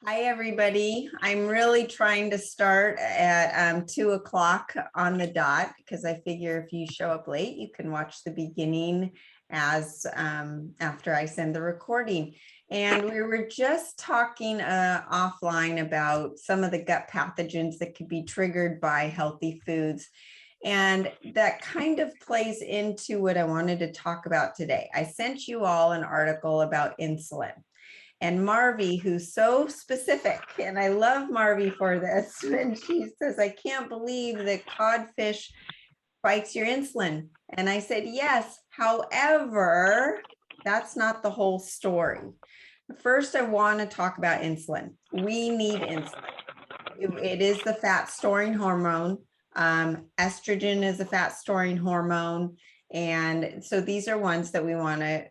Hi, everybody. I'm really trying to start at 2 o'clock on the dot because I figure if you show up late, you can watch the beginning as after I send the recording. And we were just talking offline about some of the gut pathogens that could be triggered by healthy foods. And that kind of plays into what I wanted to talk about today. I sent you all an article about insulin. And Marvy, who's so specific, and I love Marvy for this, and she says, I can't believe that codfish spikes your insulin. And I said, yes, however, that's not the whole story. First, I want to talk about insulin. We need insulin. It is the fat storing hormone. Estrogen is a fat storing hormone. And so these are ones that we want to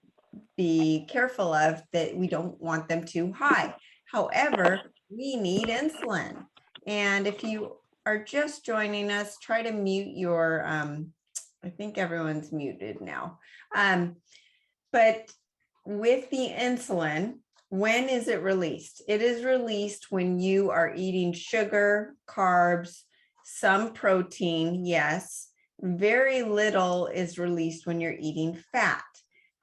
be careful of, that we don't want them too high. However, we need insulin. And if you are just joining us, try to mute your, I think everyone's muted now. But with the insulin, when is it released? It is released when you are eating sugar, carbs, some protein, yes. Very little is released when you're eating fat.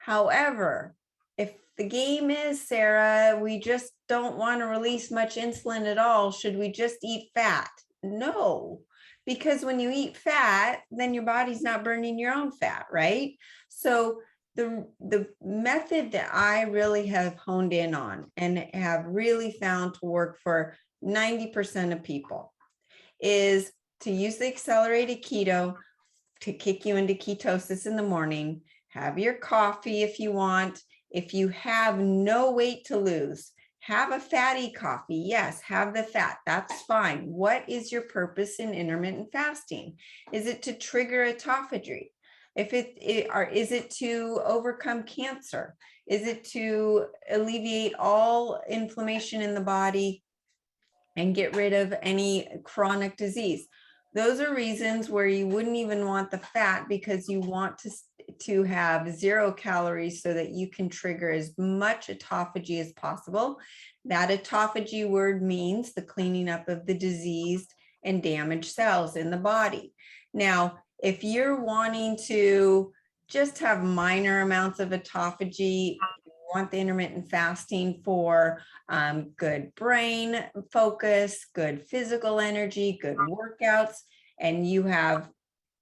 However, if the game is, Sarah, we just don't want to release much insulin at all, should we just eat fat? No, because when you eat fat, then your body's not burning your own fat, right? So the method that I really have honed in on and have really found to work for 90% of people is to use the accelerated keto to kick you into ketosis in the morning. Have your coffee if you want. If you have no weight to lose, have a fatty coffee. Yes, have the fat. That's fine. What is your purpose in intermittent fasting? Is it to trigger autophagy? Is it to overcome cancer? Is it to alleviate all inflammation in the body and get rid of any chronic disease? Those are reasons where you wouldn't even want the fat, because you want to have 0 calories so that you can trigger as much autophagy as possible. That autophagy word means the cleaning up of the diseased and damaged cells in the body. Now, if you're wanting to just have minor amounts of autophagy, want the intermittent fasting for good brain focus, good physical energy, good workouts, and you have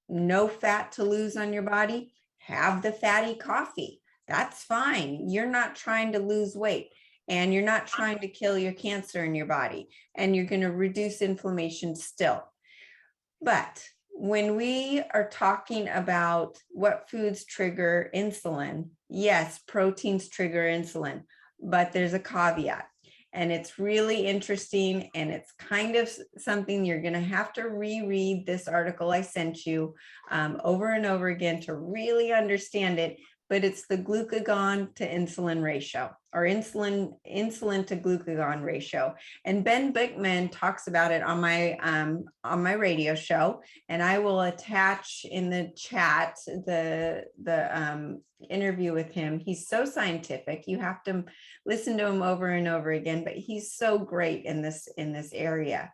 no fat to lose on your body, have the fatty coffee. That's fine. You're not trying to lose weight, and you're not trying to kill your cancer in your body, and you're going to reduce inflammation still. But when we are talking about what foods trigger insulin, yes, proteins trigger insulin, but there's a caveat. And it's really interesting, and it's kind of something you're going to have to reread this article I sent you over and over again to really understand it. But it's the glucagon to insulin ratio, or insulin to glucagon ratio. And Ben Bickman talks about it on my radio show, and I will attach in the chat the interview with him. He's so scientific. You have to listen to him over and over again, but he's so great in this area.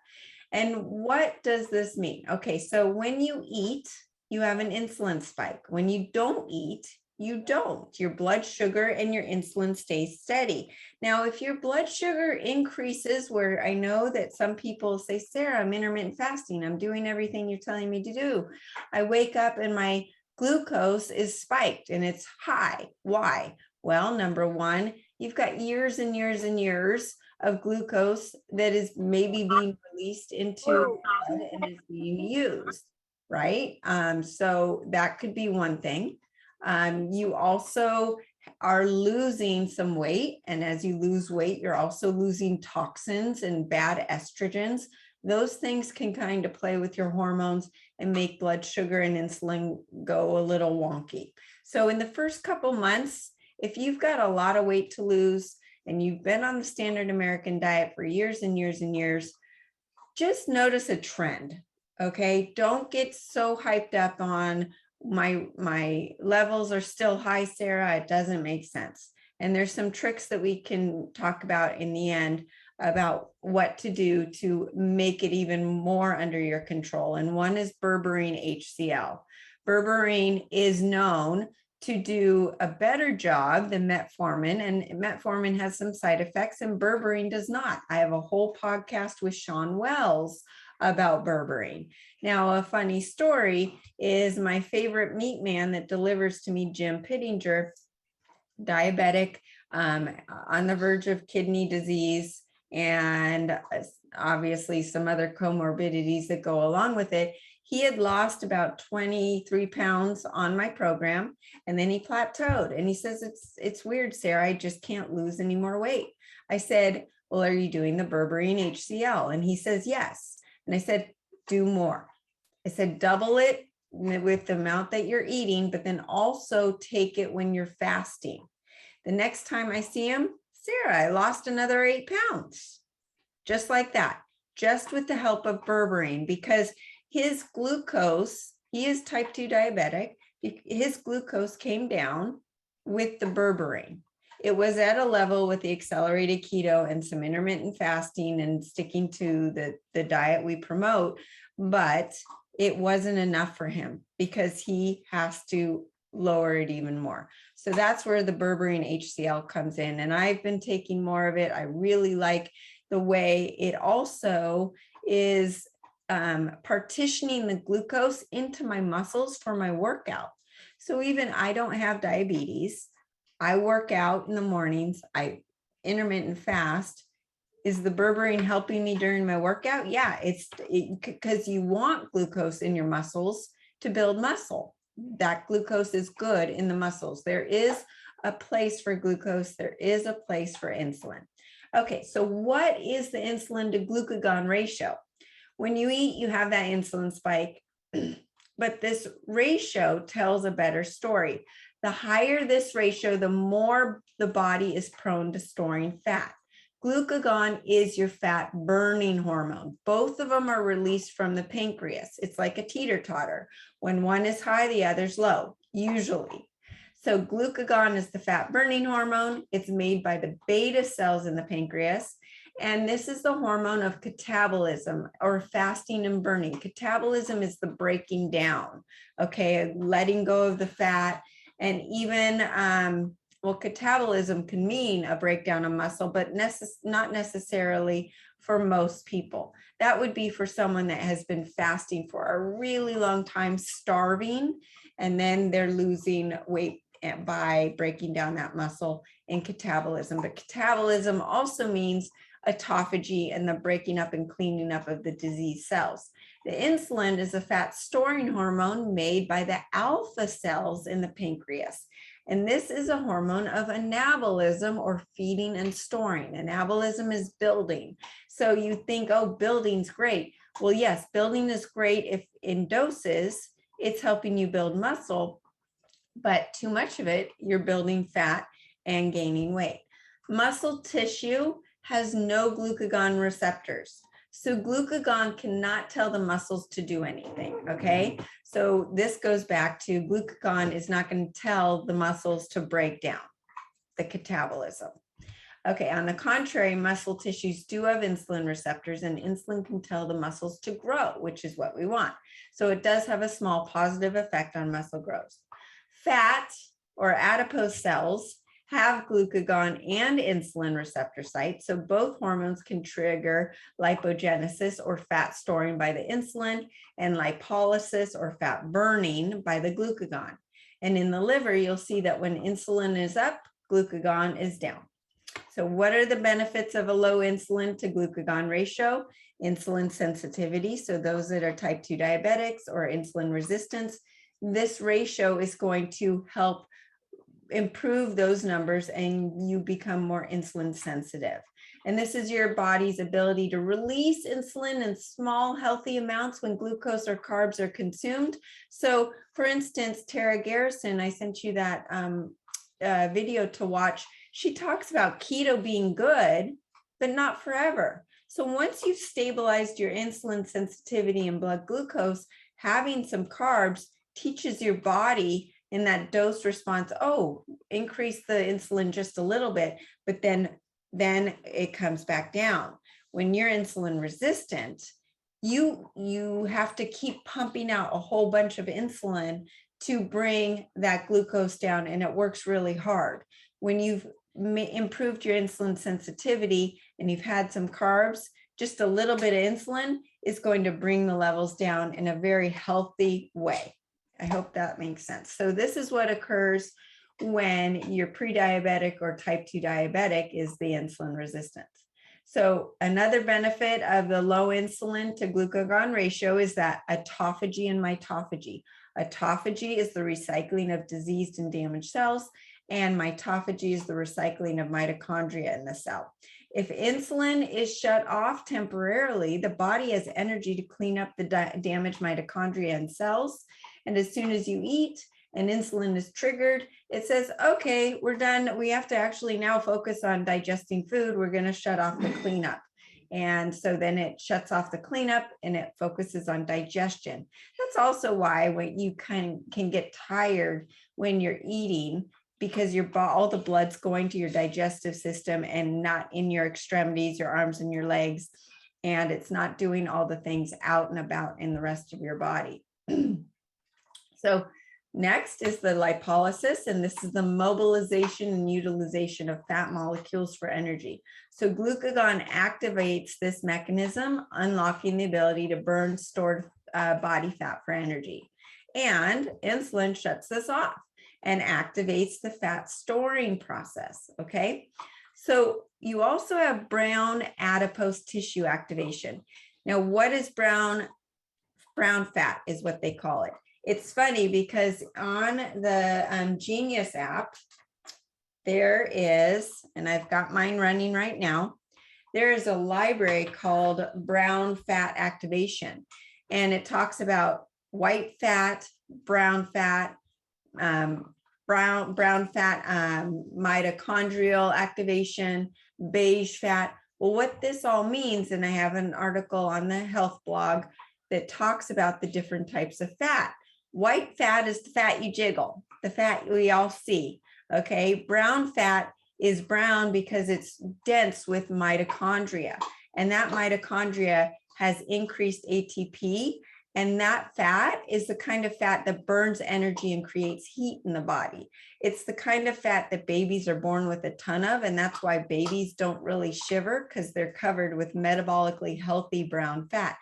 And what does this mean? Okay, so when you eat, you have an insulin spike. When you don't eat, you don't. Your blood sugar and your insulin stays steady. Now, if your blood sugar increases, where I know that some people say, Sarah, I'm intermittent fasting, I'm doing everything you're telling me to do. I wake up and my glucose is spiked and it's high. Why? Well, number one, you've got years and years and years of glucose that is maybe being released into blood and is being used, right? So that could be one thing. You also are losing some weight, and as you lose weight, you're also losing toxins and bad estrogens. Those things can kind of play with your hormones and make blood sugar and insulin go a little wonky. So in the first couple months, if you've got a lot of weight to lose and you've been on the standard American diet for years and years and years, just notice a trend, okay? Don't get so hyped up on my levels are still high, Sarah. It doesn't make sense. And there's some tricks that we can talk about in the end about what to do to make it even more under your control. And one is berberine HCl. Berberine is known to do a better job than metformin, and metformin has some side effects and berberine does not. I have a whole podcast with Sean Wells about berberine. Now, a funny story is my favorite meat man that delivers to me, Jim Pittinger, diabetic, on the verge of kidney disease, and obviously some other comorbidities that go along with it. He had lost about 23 pounds on my program, and then he plateaued. And he says, it's weird, Sarah, I just can't lose any more weight. I said, well, are you doing the berberine HCl? And he says, yes. And I said, do more. I said, double it with the amount that you're eating, but then also take it when you're fasting. The next time I see him, Sarah, I lost another 8 pounds. Just like that, just with the help of berberine, because his glucose, he is type 2 diabetic, his glucose came down with the berberine. It was at a level with the accelerated keto and some intermittent fasting and sticking to the diet we promote, but it wasn't enough for him because he has to lower it even more. So that's where the berberine HCl comes in. And I've been taking more of it. I really like the way it also is partitioning the glucose into my muscles for my workout. So even I don't have diabetes. I work out in the mornings. I intermittent fast. Is the berberine helping me during my workout? Yeah, it's because you want glucose in your muscles to build muscle. That glucose is good in the muscles. There is a place for glucose. There is a place for insulin. Okay, so what is the insulin to glucagon ratio? When you eat, you have that insulin spike, but this ratio tells a better story. The higher this ratio, the more the body is prone to storing fat. Glucagon is your fat burning hormone. Both of them are released from the pancreas. It's like a teeter-totter. When one is high, the other's low, usually. So glucagon is the fat burning hormone. It's made by the beta cells in the pancreas. And this is the hormone of catabolism, or fasting and burning. Catabolism is the breaking down, okay, letting go of the fat. And even, well, catabolism can mean a breakdown of muscle, but not necessarily for most people. That would be for someone that has been fasting for a really long time, starving, and then they're losing weight by breaking down that muscle in catabolism. But catabolism also means autophagy and the breaking up and cleaning up of the disease cells. The insulin is a fat storing hormone made by the alpha cells in the pancreas. And this is a hormone of anabolism, or feeding and storing. Anabolism is building. So you think, oh, building's great. Well, yes, building is great if in doses, it's helping you build muscle, but too much of it, you're building fat and gaining weight. Muscle tissue has no glucagon receptors. So glucagon cannot tell the muscles to do anything, okay? So this goes back to glucagon is not going to tell the muscles to break down the catabolism. Okay, on the contrary, muscle tissues do have insulin receptors, and insulin can tell the muscles to grow, which is what we want. So it does have a small positive effect on muscle growth. Fat, or adipose cells, have glucagon and insulin receptor sites. So both hormones can trigger lipogenesis, or fat storing, by the insulin, and lipolysis, or fat burning, by the glucagon. And in the liver, you'll see that when insulin is up, glucagon is down. So what are the benefits of a low insulin to glucagon ratio? Insulin sensitivity. So those that are type 2 diabetics or insulin resistance, this ratio is going to help improve those numbers and you become more insulin sensitive. And this is your body's ability to release insulin in small, healthy amounts when glucose or carbs are consumed. So for instance, Tara Garrison, I sent you that video to watch. She talks about keto being good, but not forever. So once you've stabilized your insulin sensitivity and blood glucose, having some carbs teaches your body in that dose response, oh, increase the insulin just a little bit, but then then it comes back down. When you're insulin resistant, you have to keep pumping out a whole bunch of insulin to bring that glucose down, and it works really hard. When you've improved your insulin sensitivity and you've had some carbs, just a little bit of insulin is going to bring the levels down in a very healthy way. I hope that makes sense. So this is what occurs when you're pre-diabetic or type 2 diabetic, is the insulin resistance. So another benefit of the low insulin to glucagon ratio is that autophagy and mitophagy. Autophagy is the recycling of diseased and damaged cells, and mitophagy is the recycling of mitochondria in the cell. If insulin is shut off temporarily, the body has energy to clean up the damaged mitochondria and cells. And as soon as you eat and insulin is triggered, it says, okay, we're done. We have to actually now focus on digesting food. We're going to shut off the cleanup. And so then it shuts off the cleanup and it focuses on digestion. That's also why when you can get tired when you're eating, because all the blood's going to your digestive system and not in your extremities, your arms and your legs, and it's not doing all the things out and about in the rest of your body. So next is the lipolysis, and this is the mobilization and utilization of fat molecules for energy. So glucagon activates this mechanism, unlocking the ability to burn stored body fat for energy. And insulin shuts this off and activates the fat storing process, okay? So you also have brown adipose tissue activation. Now, what is brown fat is what they call it. It's funny because on the Genius app, there is, and I've got mine running right now, there is a library called Brown Fat Activation, and it talks about white fat, brown fat, mitochondrial activation, beige fat. Well, what this all means, and I have an article on the health blog that talks about the different types of fat. White fat is the fat you jiggle, the fat we all see, okay? Brown fat is brown because it's dense with mitochondria, and that mitochondria has increased ATP, and that fat is the kind of fat that burns energy and creates heat in the body. It's the kind of fat that babies are born with a ton of, and that's why babies don't really shiver, because they're covered with metabolically healthy brown fat.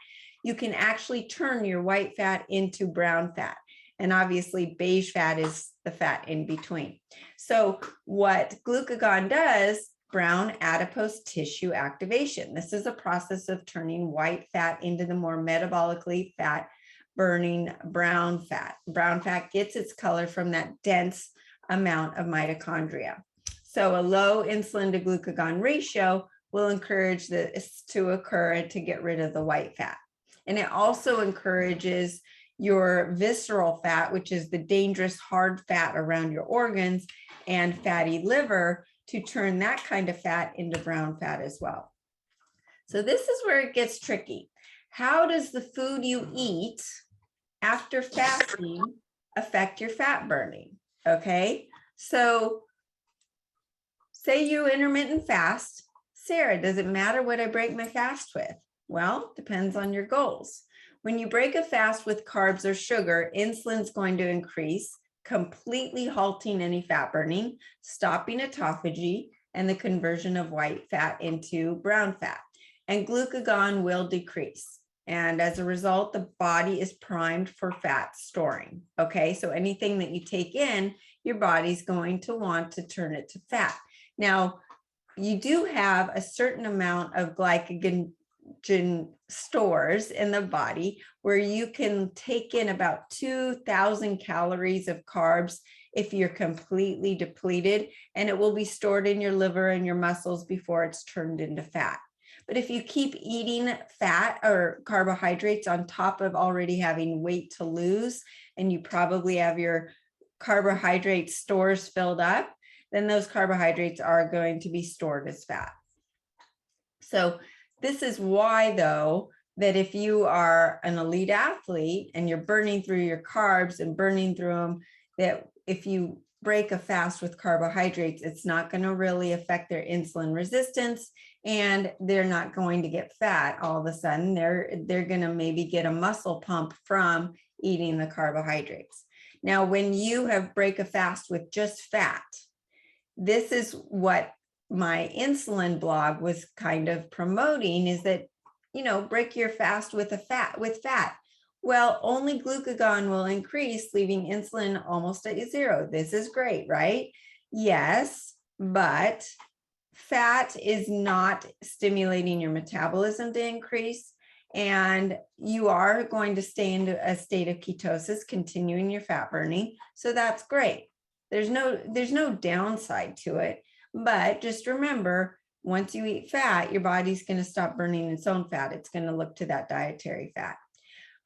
You can actually turn your white fat into brown fat. And obviously beige fat is the fat in between. So what glucagon does, brown adipose tissue activation. This is a process of turning white fat into the more metabolically fat burning brown fat. Brown fat gets its color from that dense amount of mitochondria. So a low insulin to glucagon ratio will encourage this to occur and to get rid of the white fat. And it also encourages your visceral fat, which is the dangerous hard fat around your organs, and fatty liver, to turn that kind of fat into brown fat as well. So this is where it gets tricky. How does the food you eat after fasting affect your fat burning? Okay, so say you intermittent fast. Sarah, does it matter what I break my fast with? Well, depends on your goals. When you break a fast with carbs or sugar, insulin's going to increase, completely halting any fat burning, stopping autophagy, and the conversion of white fat into brown fat. And glucagon will decrease. And as a result, the body is primed for fat storing. Okay, so anything that you take in, your body's going to want to turn it to fat. Now, you do have a certain amount of glycogen stores in the body where you can take in about 2,000 calories of carbs if you're completely depleted, and it will be stored in your liver and your muscles before it's turned into fat. But if you keep eating fat or carbohydrates on top of already having weight to lose, and you probably have your carbohydrate stores filled up, then those carbohydrates are going to be stored as fat. So this is why, though, that if you are an elite athlete and you're burning through your carbs and burning through them, that if you break a fast with carbohydrates, it's not going to really affect their insulin resistance, and they're not going to get fat all of a sudden. They're going to maybe get a muscle pump from eating the carbohydrates. Now, when you have break a fast with just fat, this is what my insulin blog was kind of promoting, is that, you know, break your fast with fat. Well, only glucagon will increase, leaving insulin almost at zero. This is great, right? Yes, but fat is not stimulating your metabolism to increase, and you are going to stay into a state of ketosis, continuing your fat burning. So that's great. There's no downside to it, but just remember, once you eat fat, your body's going to stop burning its own fat. It's going to look to that dietary fat.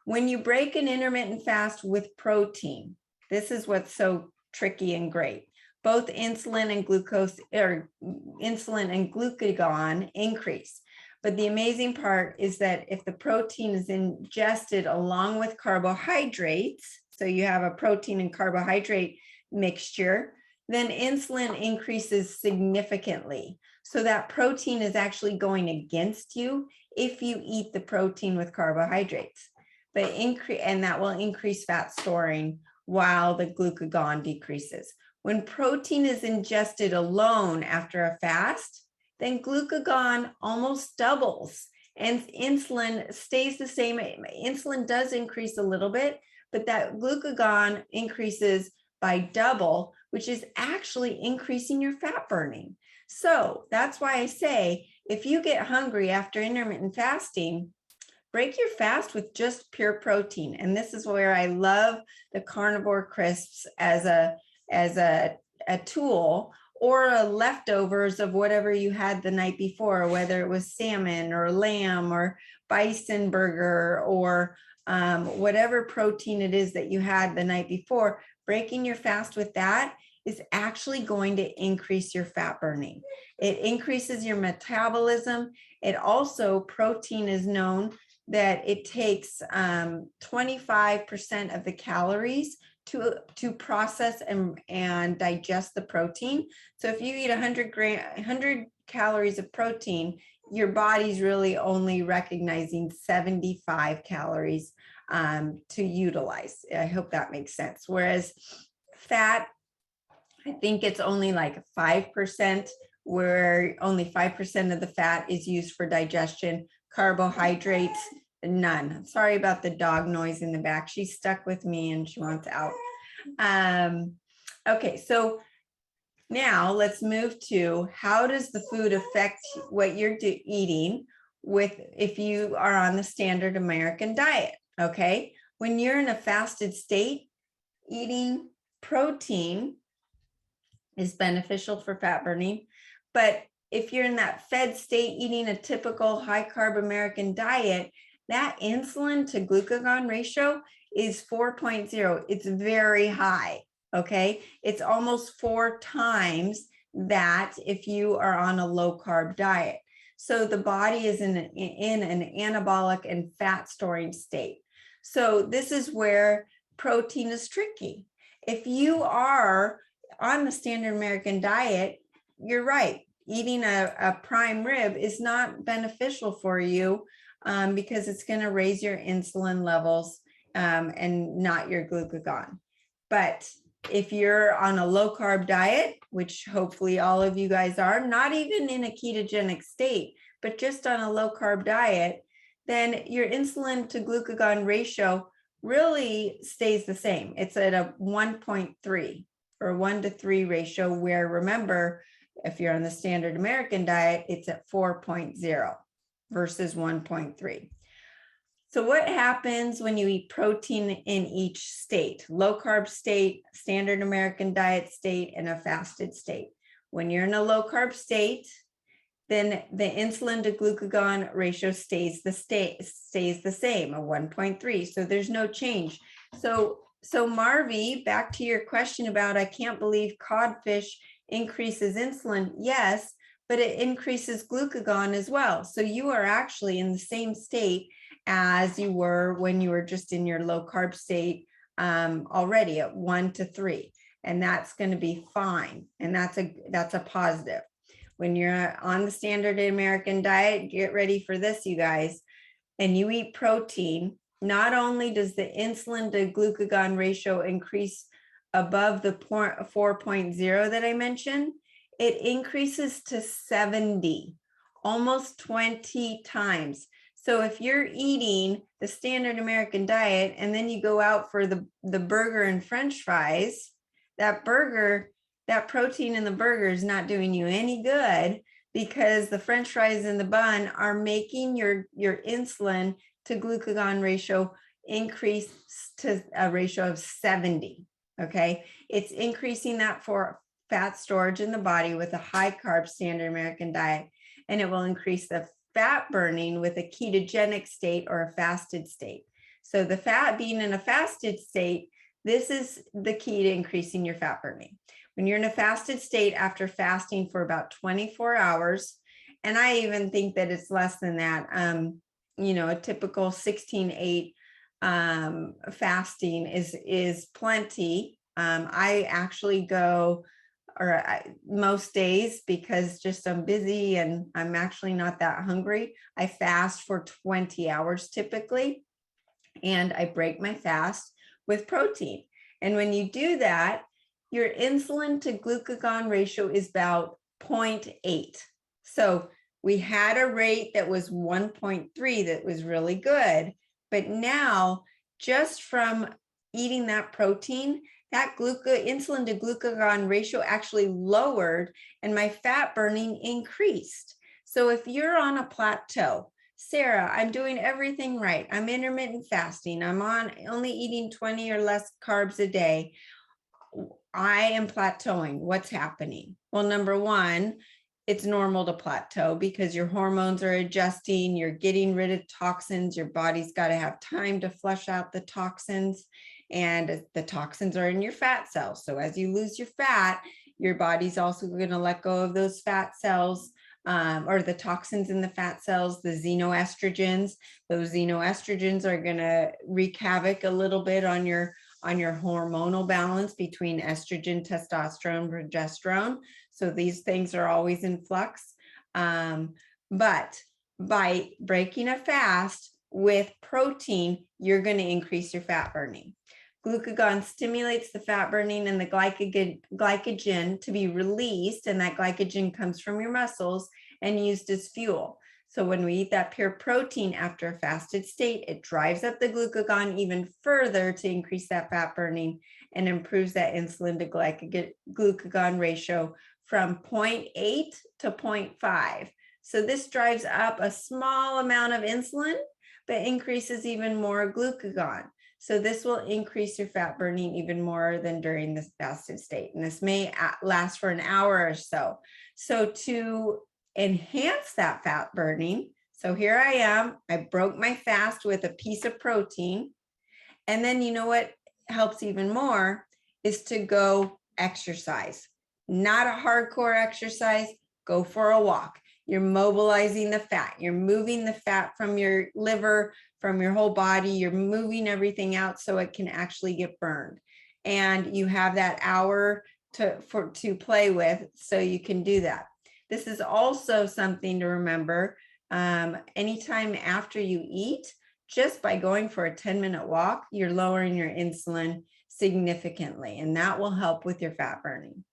When you break an intermittent fast with protein, this is what's so tricky and great. Both insulin and glucagon increase. But the amazing part is that if the protein is ingested along with carbohydrates, so you have a protein and carbohydrate mixture, then insulin increases significantly. So that protein is actually going against you if you eat the protein with carbohydrates. And that will increase fat storing while the glucagon decreases. When protein is ingested alone after a fast, then glucagon almost doubles and insulin stays the same. Insulin does increase a little bit, but that glucagon increases by double, which is actually increasing your fat burning. So that's why I say, if you get hungry after intermittent fasting, break your fast with just pure protein. And this is where I love the carnivore crisps as a tool, or leftovers of whatever you had the night before, whether it was salmon or lamb or bison burger or whatever protein it is that you had the night before. Breaking your fast with that is actually going to increase your fat burning. It increases your metabolism. It also, protein is known that it takes 25% of the calories to process and digest the protein. So if you eat 100 calories of protein, your body's really only recognizing 75 calories to utilize. I hope that makes sense. Whereas fat, I think it's only like 5%, where only 5% of the fat is used for digestion. Carbohydrates, none. Sorry about the dog noise in the back. She's stuck with me and she wants out. Okay, so now let's move to, how does the food affect what you're eating if you are on the standard American diet? Okay, when you're in a fasted state, eating protein is beneficial for fat burning, but if you're in that fed state eating a typical high carb American diet, that insulin to glucagon ratio is 4.0. It's very high, okay? It's almost 4 times that if you are on a low carb diet. So the body is in an anabolic and fat storing state. So this is where protein is tricky. If you are on the standard American diet, you're right. Eating a prime rib is not beneficial for you because it's going to raise your insulin levels and not your glucagon. But if you're on a low carb diet, which hopefully all of you guys are, not even in a ketogenic state, but just on a low carb diet, then your insulin to glucagon ratio really stays the same. It's at a 1.3 or 1-to-3 ratio, where, remember, if you're on the standard American diet, it's at 4.0 versus 1.3. So what happens when you eat protein in each state? Low carb state, standard American diet state, and a fasted state. When you're in a low carb state, then the insulin to glucagon ratio stays the same, a 1.3. So there's no change. So Marvi, back to your question about, I can't believe codfish increases insulin. Yes, but it increases glucagon as well. So you are actually in the same state as you were when you were just in your low carb state already at 1-to-3. and that's going to be fine. And that's a positive. When you're on the standard American diet, get ready for this, you guys, and you eat protein, not only does the insulin to glucagon ratio increase above the 4.0 that I mentioned, it increases to 70, almost 20 times. So if you're eating the standard American diet and then you go out for the burger and French fries, that protein in the burger is not doing you any good, because the French fries in the bun are making your insulin to glucagon ratio increase to a ratio of 70. Okay, it's increasing that for fat storage in the body with a high carb standard American diet, and it will increase the fat burning with a ketogenic state or a fasted state. So the fat being in a fasted state, this is the key to increasing your fat burning. When you're in a fasted state after fasting for about 24 hours, and I even think that it's less than that, a typical 16-8 fasting is plenty. I actually go, most days, because just I'm busy and I'm actually not that hungry, I fast for 20 hours typically, and I break my fast with protein. And when you do that, your insulin to glucagon ratio is about 0.8. So we had a rate that was 1.3 that was really good, but now just from eating that protein, that insulin to glucagon ratio actually lowered and my fat burning increased. So if you're on a plateau, Sarah, I'm doing everything right, I'm intermittent fasting, I'm only eating 20 or less carbs a day, I am plateauing, what's happening? Well, number one, it's normal to plateau because your hormones are adjusting, you're getting rid of toxins, your body's got to have time to flush out the toxins, and the toxins are in your fat cells. So as you lose your fat, your body's also going to let go of those fat cells, or the toxins in the fat cells, the xenoestrogens. Those xenoestrogens are going to wreak havoc a little bit on your hormonal balance between estrogen, testosterone, progesterone. So these things are always in flux. But by breaking a fast with protein, you're going to increase your fat burning. Glucagon stimulates the fat burning and the glycogen to be released, and that glycogen comes from your muscles and used as fuel. So when we eat that pure protein after a fasted state, it drives up the glucagon even further to increase that fat burning and improves that insulin to glucagon ratio from 0.8 to 0.5. So this drives up a small amount of insulin, but increases even more glucagon. So this will increase your fat burning even more than during this fasted state. And this may last for an hour or so. So to enhance that fat burning, so here I am, I broke my fast with a piece of protein. And then you know what helps even more is to go exercise. Not a hardcore exercise, go for a walk. You're mobilizing the fat, you're moving the fat from your liver, from your whole body, you're moving everything out so it can actually get burned. And you have that hour to play with, so you can do that. This is also something to remember. Anytime after you eat, just by going for a 10-minute walk, you're lowering your insulin significantly, and that will help with your fat burning.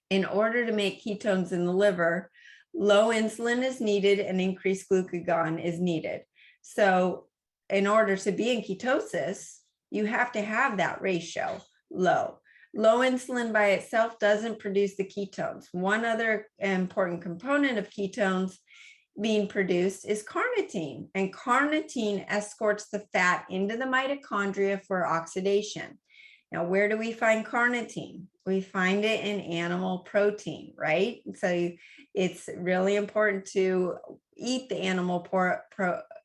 In order to make ketones in the liver, low insulin is needed and increased glucagon is needed. So in order to be in ketosis, you have to have that ratio low. Low insulin by itself doesn't produce the ketones. One other important component of ketones being produced is carnitine, and carnitine escorts the fat into the mitochondria for oxidation. Now, where do we find carnitine? We find it in animal protein, right? So it's really important to eat the animal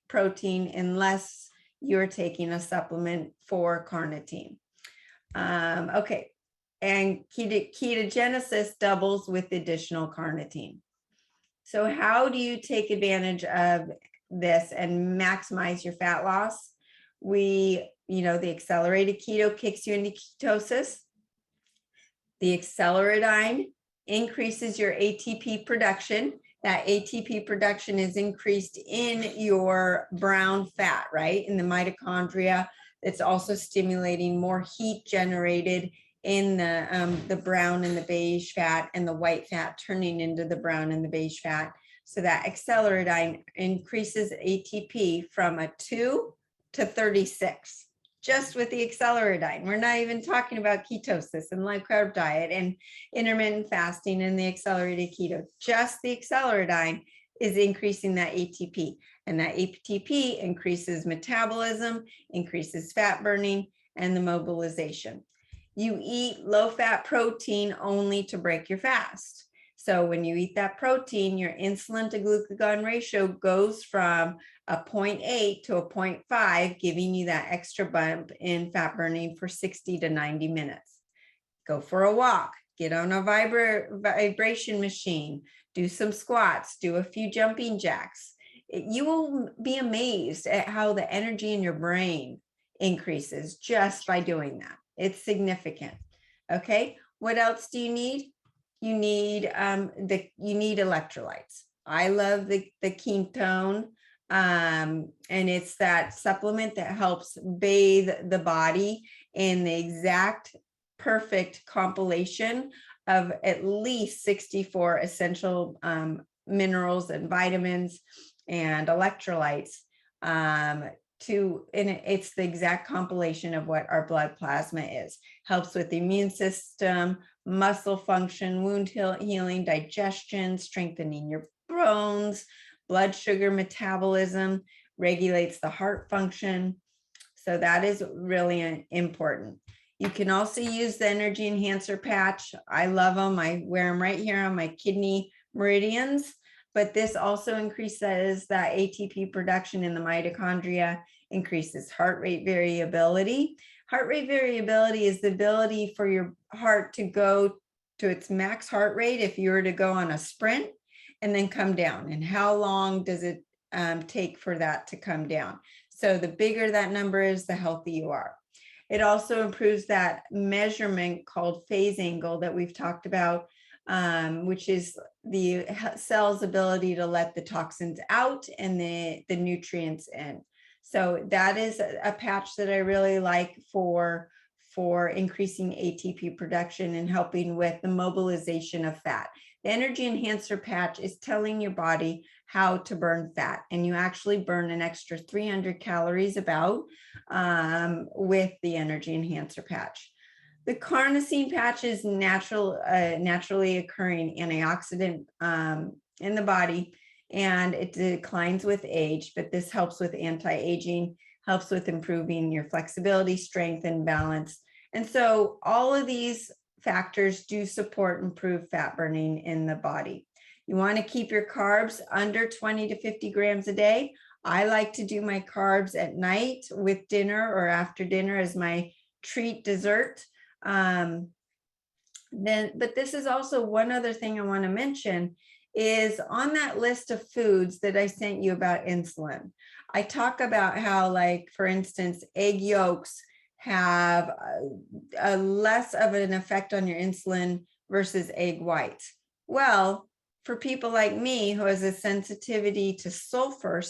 protein unless you're taking a supplement for carnitine. Okay, and ketogenesis doubles with additional carnitine. So how do you take advantage of this and maximize your fat loss? The accelerated keto kicks you into ketosis. The Acceleradine increases your ATP production. That ATP production is increased in your brown fat, right? In the mitochondria. It's also stimulating more heat generated in the brown and the beige fat, and the white fat turning into the brown and the beige fat. So that Acceleradine increases ATP from a 2 to 36. Just with the Acceleradine. We're not even talking about ketosis and low carb diet and intermittent fasting and the accelerated keto. Just the Acceleradine is increasing that ATP, and that ATP increases metabolism, increases fat burning, and the mobilization. You eat low-fat protein only to break your fast. So when you eat that protein, your insulin to glucagon ratio goes from a 0.8 to a 0.5, giving you that extra bump in fat burning for 60 to 90 minutes. Go for a walk, get on a vibration machine, do some squats, do a few jumping jacks. You will be amazed at how the energy in your brain increases just by doing that. It's significant. Okay, what else do you need? You need electrolytes. I love the ketone, and it's that supplement that helps bathe the body in the exact perfect compilation of at least 64 essential minerals and vitamins and electrolytes. It's the exact compilation of what our blood plasma is. Helps with the immune system, muscle function, wound healing, digestion, strengthening your bones, blood sugar metabolism, regulates the heart function. So that is really important. You can also use the energy enhancer patch. I love them. I wear them right here on my kidney meridians. But this also increases that ATP production in the mitochondria, increases heart rate variability. Heart rate variability is the ability for your heart to go to its max heart rate if you were to go on a sprint and then come down. And how long does it take for that to come down? So the bigger that number is, the healthier you are. It also improves that measurement called phase angle that we've talked about, which is the cell's ability to let the toxins out and the nutrients in. So that is a patch that I really like for increasing ATP production and helping with the mobilization of fat. The energy enhancer patch is telling your body how to burn fat, and you actually burn an extra 300 calories about with the energy enhancer patch. The Carnosine Patch is naturally occurring antioxidant in the body, and it declines with age, but this helps with anti-aging, helps with improving your flexibility, strength, and balance. And so all of these factors do support improved fat burning in the body. You want to keep your carbs under 20 to 50 grams a day. I like to do my carbs at night with dinner or after dinner as my treat dessert. But this is also one other thing I want to mention is on that list of foods that I sent you about insulin. I talk about how, like, for instance, egg yolks have a less of an effect on your insulin versus egg whites. Well, for people like me who has a sensitivity to sulfur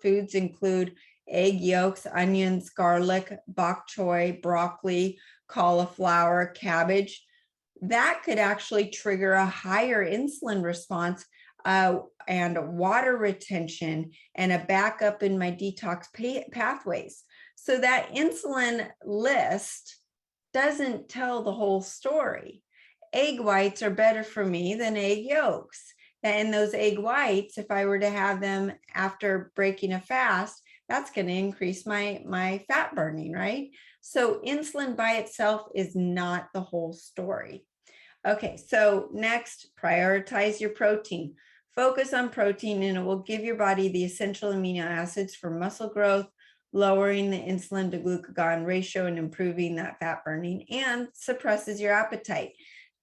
foods include egg yolks, onions, garlic, bok choy, broccoli, cauliflower, cabbage. That could actually trigger a higher insulin response and water retention and a backup in my detox pathways. So that insulin list doesn't tell the whole story. Egg whites are better for me than egg yolks. And those egg whites, if I were to have them after breaking a fast, that's going to increase my fat burning, right? So insulin by itself is not the whole story. Okay, so next, prioritize your protein. Focus on protein and it will give your body the essential amino acids for muscle growth, lowering the insulin to glucagon ratio and improving that fat burning, and suppresses your appetite.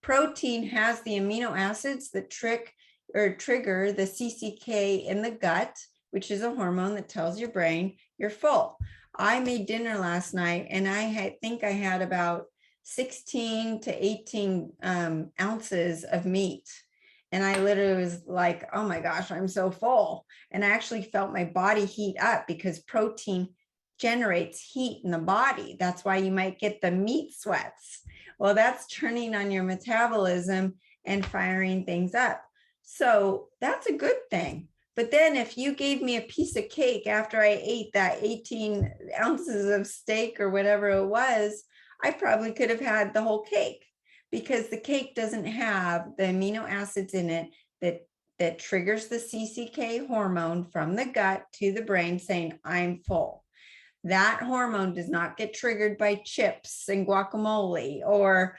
Protein has the amino acids that trigger the CCK in the gut, which is a hormone that tells your brain you're full. I made dinner last night and I think I had about 16 to 18 ounces of meat. And I literally was like, oh my gosh, I'm so full. And I actually felt my body heat up because protein generates heat in the body. That's why you might get the meat sweats. Well, that's turning on your metabolism and firing things up. So that's a good thing. But then if you gave me a piece of cake after I ate that 18 ounces of steak or whatever it was, I probably could have had the whole cake, because the cake doesn't have the amino acids in it that triggers the CCK hormone from the gut to the brain saying, I'm full. That hormone does not get triggered by chips and guacamole or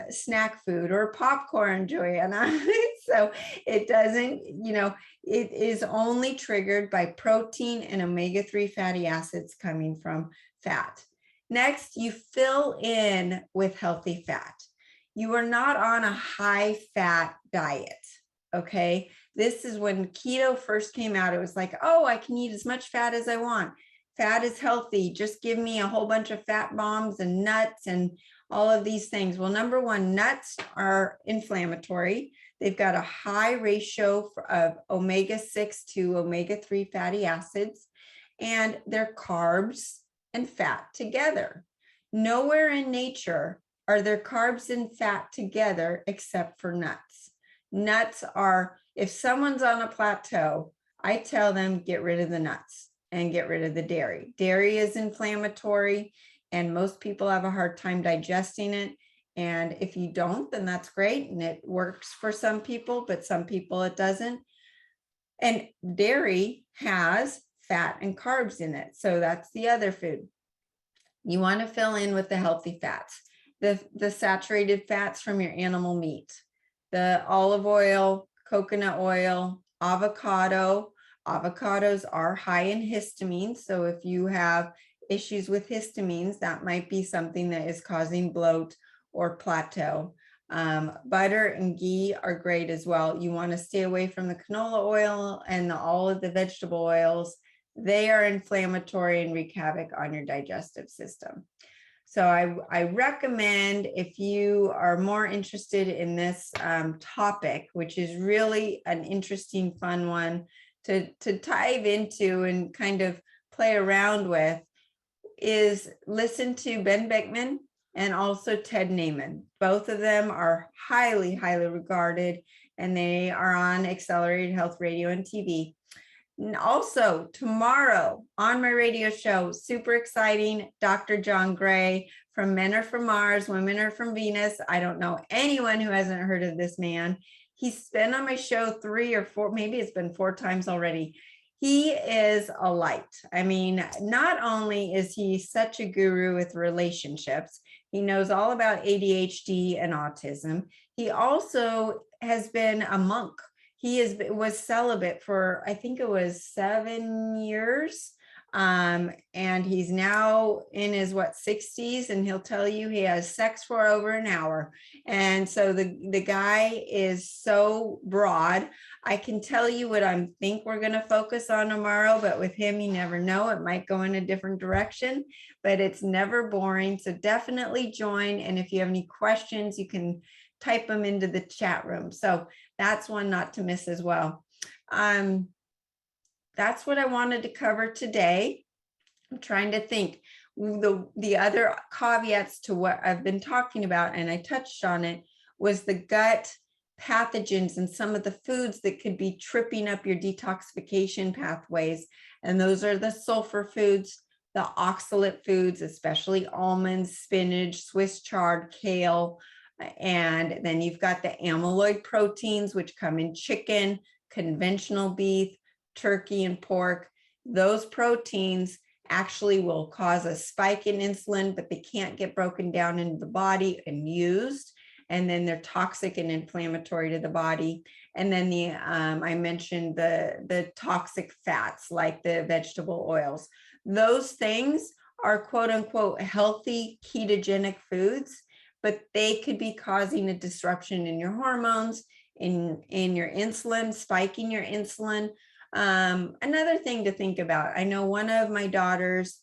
snack food or popcorn, Joanna. So it doesn't, it is only triggered by protein and omega-3 fatty acids coming from fat. Next, you fill in with healthy fat. You are not on a high fat diet. Okay. This is when keto first came out. It was like, oh, I can eat as much fat as I want. Fat is healthy. Just give me a whole bunch of fat bombs and nuts and all of these things. Well, number one, nuts are inflammatory. They've got a high ratio of omega-6 to omega-3 fatty acids, and they're carbs and fat together. Nowhere in nature are there carbs and fat together except for nuts. Nuts are, if someone's on a plateau, I tell them get rid of the nuts and get rid of the dairy. Dairy is inflammatory and most people have a hard time digesting it. And if you don't, then that's great. And it works for some people, but some people it doesn't. And dairy has fat and carbs in it. So that's the other food. You want to fill in with the healthy fats, the saturated fats from your animal meat, the olive oil, coconut oil, avocado. Avocados are high in histamine. So if you have issues with histamines, that might be something that is causing bloat or plateau. Butter and ghee are great as well. You want to stay away from the canola oil and all of the vegetable oils. They are inflammatory and wreak havoc on your digestive system. So I recommend, if you are more interested in this topic, which is really an interesting, fun one to dive into and kind of play around with, is listen to Ben Beckman and also Ted Naiman. Both of them are highly, highly regarded, and they are on Accelerated Health Radio and TV. And also tomorrow on my radio show, super exciting, Dr. John Gray from Men Are From Mars, Women Are From Venus. I don't know anyone who hasn't heard of this man. He's been on my show 3 or 4, maybe it's been 4 times already. He is a light. I mean, not only is he such a guru with relationships, he knows all about ADHD and autism. He also has been a monk. He was celibate for, I think it was 7 years. And he's now in his 60s, and he'll tell you he has sex for over an hour. And so the guy is so broad. I can tell you what I think we're going to focus on tomorrow, but with him, you never know. It might go in a different direction, but it's never boring. So definitely join. And if you have any questions, you can type them into the chat room. So that's one not to miss as well. That's what I wanted to cover today. I'm trying to think the other caveats to what I've been talking about, and I touched on it, was the gut pathogens and some of the foods that could be tripping up your detoxification pathways. And those are the sulfur foods, the oxalate foods, especially almonds, spinach, Swiss chard, kale. And then you've got the amyloid proteins, which come in chicken, conventional beef, turkey, and pork. Those proteins actually will cause a spike in insulin, but they can't get broken down into the body and used. And then they're toxic and inflammatory to the body. And then I mentioned the toxic fats like the vegetable oils. Those things are quote unquote healthy ketogenic foods, but they could be causing a disruption in your hormones, in your insulin, spiking your insulin. Another thing to think about, I know one of my daughters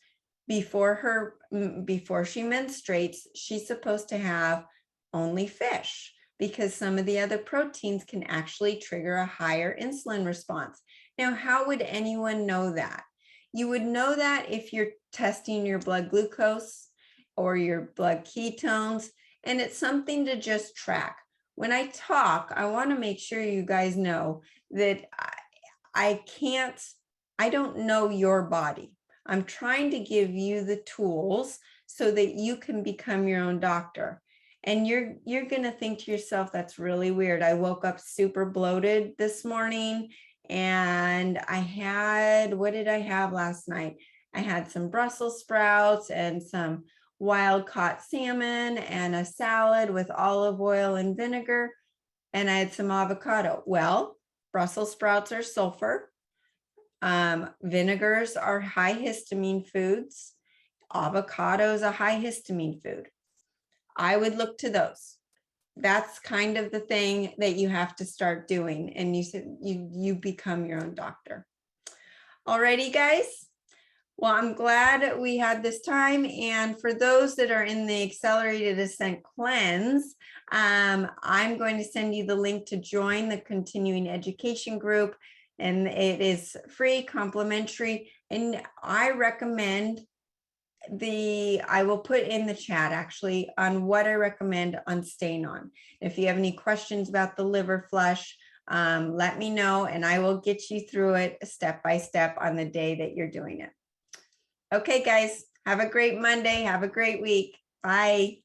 before she menstruates, she's supposed to have only fish, because some of the other proteins can actually trigger a higher insulin response. Now, how would anyone know that? You would know that if you're testing your blood glucose or your blood ketones, and it's something to just track. When I talk, I want to make sure you guys know that I don't know your body. I'm trying to give you the tools so that you can become your own doctor. And you're going to think to yourself, that's really weird. I woke up super bloated this morning, and what did I have last night? I had some Brussels sprouts and some wild caught salmon and a salad with olive oil and vinegar, and I had some avocado. Well, Brussels sprouts are sulfur. Vinegars are high histamine foods. Avocado is a high histamine food. I would look to those. That's kind of the thing that you have to start doing. And you said you become your own doctor. Alrighty, guys. Well, I'm glad we had this time. And for those that are in the Accelerated Ascent Cleanse, I'm going to send you the link to join the continuing education group. And it is free, complimentary. And I recommend I will put in the chat actually on what I recommend on staying on. If you have any questions about the liver flush, let me know and I will get you through it step by step on the day that you're doing it. Okay, guys, have a great Monday. Have a great week. Bye.